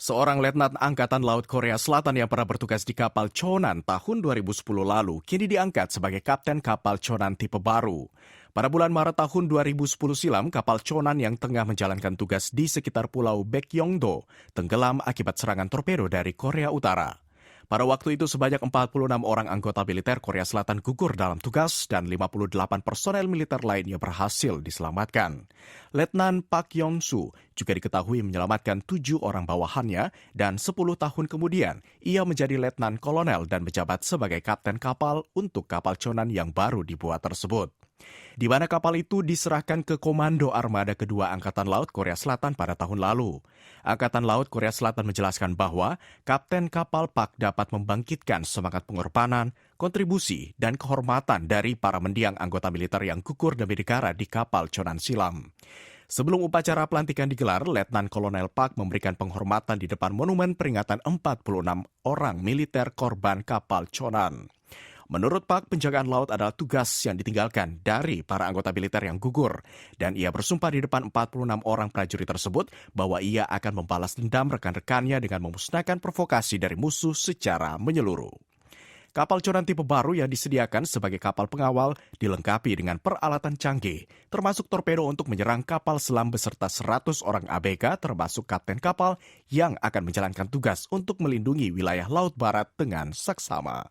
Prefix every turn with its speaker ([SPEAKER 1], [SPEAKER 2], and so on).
[SPEAKER 1] Seorang letnan Angkatan Laut Korea Selatan yang pernah bertugas di kapal Chonan tahun 2010 lalu kini diangkat sebagai kapten kapal Chonan tipe baru. Pada bulan Maret tahun 2010 silam, kapal Chonan yang tengah menjalankan tugas di sekitar pulau Baekyeongdo tenggelam akibat serangan torpedo dari Korea Utara. Pada waktu itu sebanyak 46 orang anggota militer Korea Selatan gugur dalam tugas dan 58 personel militer lainnya berhasil diselamatkan. Letnan Park Yong-soo juga diketahui menyelamatkan 7 orang bawahannya dan 10 tahun kemudian ia menjadi letnan kolonel dan menjabat sebagai kapten kapal untuk kapal Chonan yang baru dibuat tersebut. Di mana kapal itu diserahkan ke Komando Armada Kedua Angkatan Laut Korea Selatan pada tahun lalu. Angkatan Laut Korea Selatan menjelaskan bahwa kapten kapal Park dapat membangkitkan semangat pengorbanan, kontribusi, dan kehormatan dari para mendiang anggota militer yang gugur demi negara di kapal Chonan silam. Sebelum upacara pelantikan digelar, Letnan Kolonel Park memberikan penghormatan di depan monumen peringatan 46 orang militer korban kapal Chonan. Menurut Park, penjagaan laut adalah tugas yang ditinggalkan dari para anggota militer yang gugur, dan ia bersumpah di depan 46 orang prajurit tersebut bahwa ia akan membalas dendam rekan-rekannya dengan memusnahkan provokasi dari musuh secara menyeluruh. Kapal Chonan tipe baru yang disediakan sebagai kapal pengawal dilengkapi dengan peralatan canggih, termasuk torpedo untuk menyerang kapal selam beserta 100 orang ABK termasuk kapten kapal yang akan menjalankan tugas untuk melindungi wilayah Laut Barat dengan saksama.